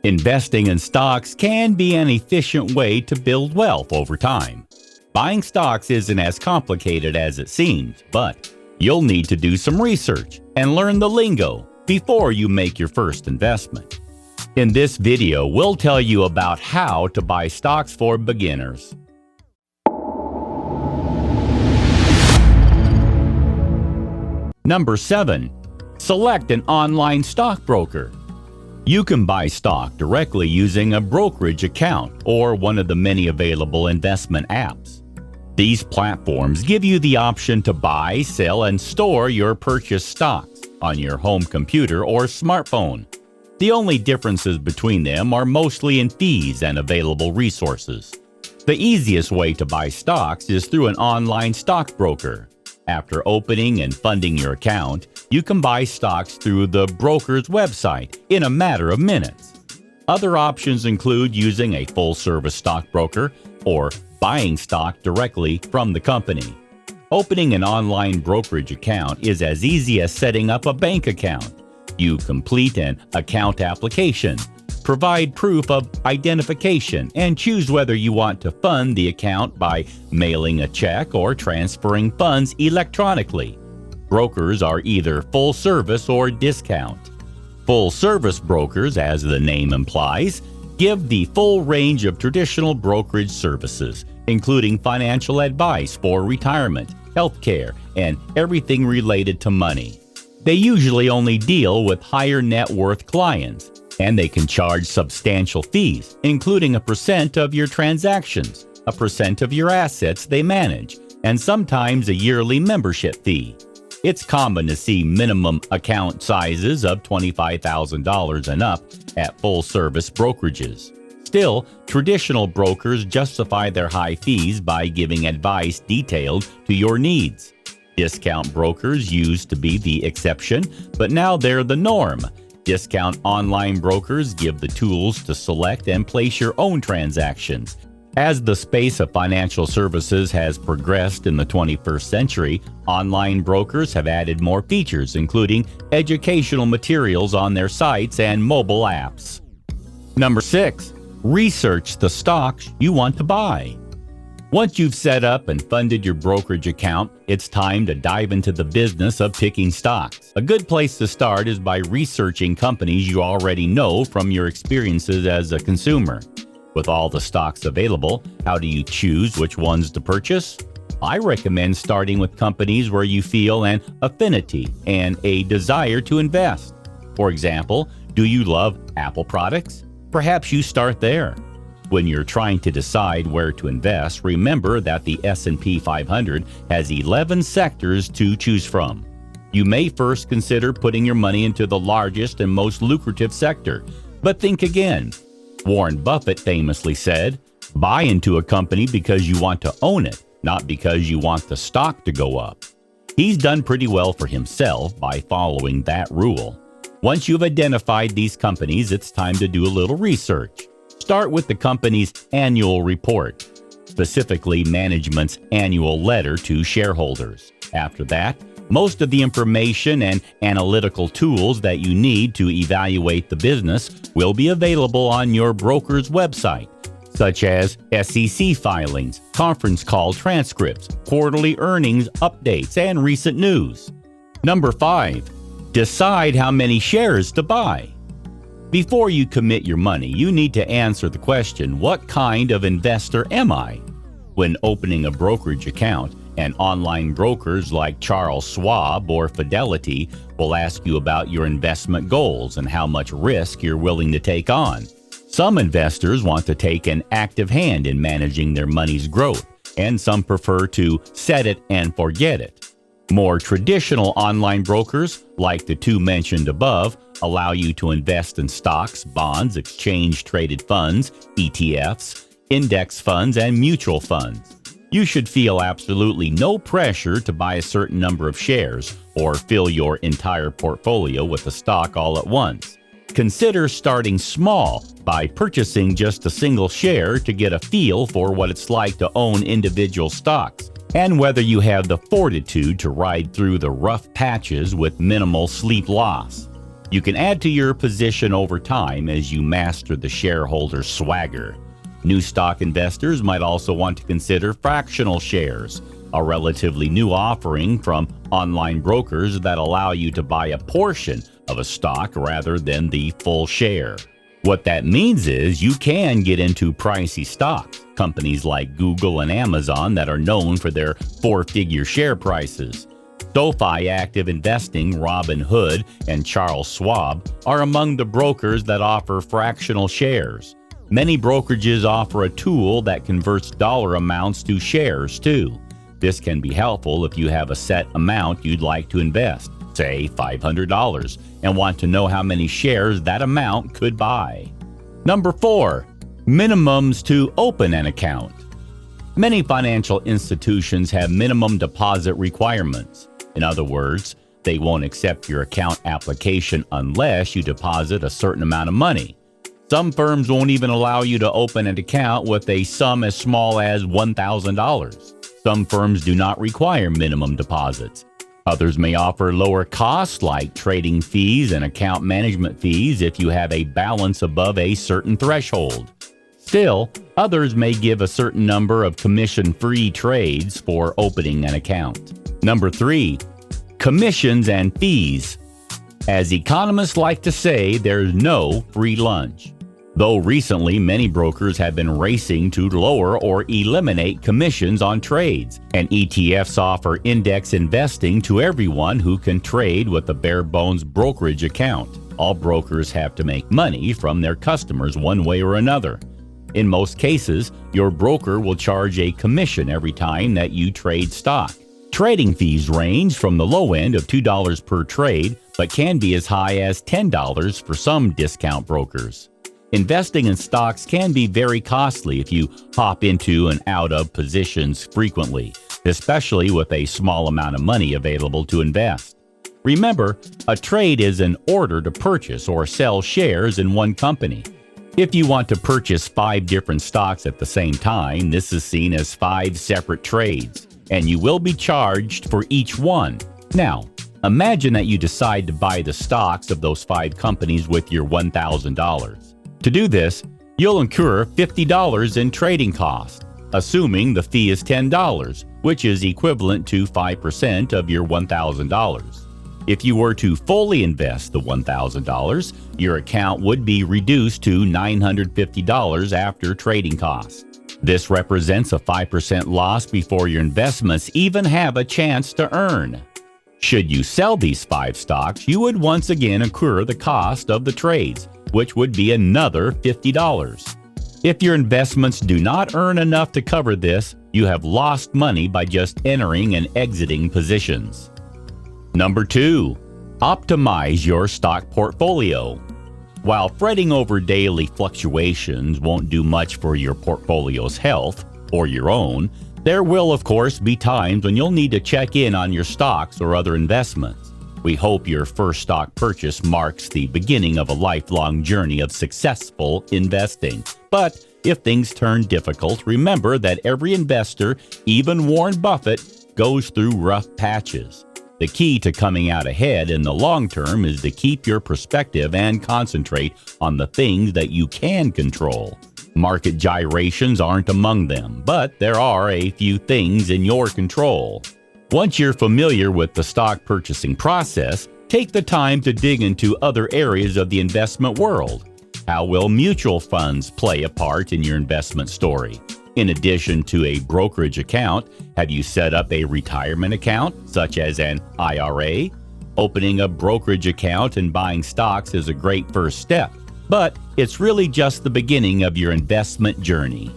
Investing in stocks can be an efficient way to build wealth over time. Buying stocks isn't as complicated as it seems, but you'll need to do some research and learn the lingo before you make your first investment. In this video, we'll tell you about how to buy stocks for beginners. Number 7. Select an online stockbroker. You can buy stock directly using a brokerage account or one of the many available investment apps. These platforms give you the option to buy, sell, and store your purchased stocks on your home computer or smartphone. The only differences between them are mostly in fees and available resources. The easiest way to buy stocks is through an online stockbroker. After opening and funding your account, you can buy stocks through the broker's website in a matter of minutes. Other options include using a full-service stockbroker or buying stock directly from the company. Opening an online brokerage account is as easy as setting up a bank account. You complete an account application, provide proof of identification, and choose whether you want to fund the account by mailing a check or transferring funds electronically. Brokers are either full service or discount. Full service brokers, as the name implies, give the full range of traditional brokerage services, including financial advice for retirement, healthcare, and everything related to money. They usually only deal with higher net worth clients, and they can charge substantial fees, including a percent of your transactions, a percent of your assets they manage, and sometimes a yearly membership fee. It's common to see minimum account sizes of $25,000 and up at full-service brokerages. Still, traditional brokers justify their high fees by giving advice detailed to your needs. Discount brokers used to be the exception, but now they're the norm. Discount online brokers give the tools to select and place your own transactions. As the space of financial services has progressed in the 21st century, online brokers have added more features, including educational materials on their sites and mobile apps. Number 6. Research the stocks you want to buy. Once you've set up and funded your brokerage account, it's time to dive into the business of picking stocks. A good place to start is by researching companies you already know from your experiences as a consumer. With all the stocks available, how do you choose which ones to purchase? I recommend starting with companies where you feel an affinity and a desire to invest. For example, do you love Apple products? Perhaps you start there. When you're trying to decide where to invest, remember that the S&P 500 has 11 sectors to choose from. You may first consider putting your money into the largest and most lucrative sector, but think again. Warren Buffett famously said, "Buy into a company because you want to own it, not because you want the stock to go up." He's done pretty well for himself by following that rule. Once you've identified these companies, it's time to do a little research. Start with the company's annual report, specifically management's annual letter to shareholders. After that, most of the information and analytical tools that you need to evaluate the business will be available on your broker's website, such as SEC filings, conference call transcripts, quarterly earnings updates, and recent news. Number 5. Decide how many shares to buy. Before you commit your money, you need to answer the question, what kind of investor am I? When opening a brokerage account, and online brokers like Charles Schwab or Fidelity will ask you about your investment goals and how much risk you're willing to take on. Some investors want to take an active hand in managing their money's growth, and some prefer to set it and forget it. More traditional online brokers, like the two mentioned above, allow you to invest in stocks, bonds, exchange-traded funds, ETFs, index funds, and mutual funds. You should feel absolutely no pressure to buy a certain number of shares or fill your entire portfolio with a stock all at once. Consider starting small by purchasing just a single share to get a feel for what it's like to own individual stocks, and whether you have the fortitude to ride through the rough patches with minimal sleep loss. You can add to your position over time as you master the shareholder swagger. New stock investors might also want to consider fractional shares, a relatively new offering from online brokers that allow you to buy a portion of a stock rather than the full share. What that means is you can get into pricey stocks, companies like Google and Amazon that are known for their four-figure share prices. SoFi Active Investing, Robinhood, and Charles Schwab are among the brokers that offer fractional shares. Many brokerages offer a tool that converts dollar amounts to shares too. This can be helpful if you have a set amount you'd like to invest, say $500, and want to know how many shares that amount could buy. Number 4. Minimums to open an account. Many financial institutions have minimum deposit requirements. In other words, they won't accept your account application unless you deposit a certain amount of money. Some firms won't even allow you to open an account with a sum as small as $1,000. Some firms do not require minimum deposits. Others may offer lower costs like trading fees and account management fees if you have a balance above a certain threshold. Still, others may give a certain number of commission-free trades for opening an account. Number 3. Commissions and fees. As economists like to say, there's no free lunch. Though recently many brokers have been racing to lower or eliminate commissions on trades, and ETFs offer index investing to everyone who can trade with a bare-bones brokerage account. All brokers have to make money from their customers one way or another. In most cases, your broker will charge a commission every time that you trade stock. Trading fees range from the low end of $2 per trade, but can be as high as $10 for some discount brokers. Investing in stocks can be very costly if you hop into and out of positions frequently, especially with a small amount of money available to invest. Remember, a trade is an order to purchase or sell shares in one company. If you want to purchase 5 different stocks at the same time, this is seen as 5 separate trades, and you will be charged for each one. Now, imagine that you decide to buy the stocks of those 5 companies with your $1,000. To do this, you'll incur $50 in trading costs, assuming the fee is $10, which is equivalent to 5% of your $1,000. If you were to fully invest the $1,000, your account would be reduced to $950 after trading costs. This represents a 5% loss before your investments even have a chance to earn. Should you sell these 5 stocks, you would once again incur the cost of the trades, which would be another $50. If your investments do not earn enough to cover this, you have lost money by just entering and exiting positions. Number 2. Optimize your stock portfolio. While fretting over daily fluctuations won't do much for your portfolio's health, or your own, there will of course be times when you'll need to check in on your stocks or other investments. We hope your first stock purchase marks the beginning of a lifelong journey of successful investing. But if things turn difficult, remember that every investor, even Warren Buffett, goes through rough patches. The key to coming out ahead in the long term is to keep your perspective and concentrate on the things that you can control. Market gyrations aren't among them, but there are a few things in your control. Once you're familiar with the stock purchasing process, take the time to dig into other areas of the investment world. How will mutual funds play a part in your investment story? In addition to a brokerage account, have you set up a retirement account, such as an IRA? Opening a brokerage account and buying stocks is a great first step, but it's really just the beginning of your investment journey.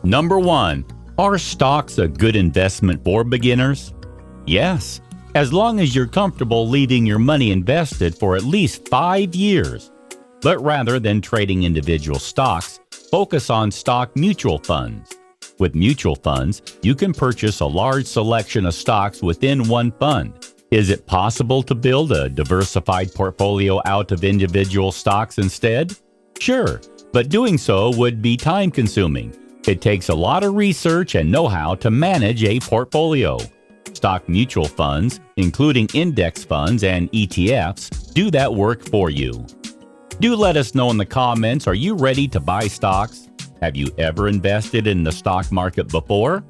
Number 1. Are stocks a good investment for beginners? Yes, as long as you're comfortable leaving your money invested for at least 5 years. But rather than trading individual stocks, focus on stock mutual funds. With mutual funds, you can purchase a large selection of stocks within one fund. Is it possible to build a diversified portfolio out of individual stocks instead? Sure, but doing so would be time-consuming. It takes a lot of research and know-how to manage a portfolio. Stock mutual funds, including index funds and ETFs, do that work for you. Do let us know in the comments, are you ready to buy stocks? Have you ever invested in the stock market before?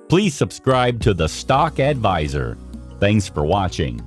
Please subscribe to the Stock Advisor. Thanks for watching.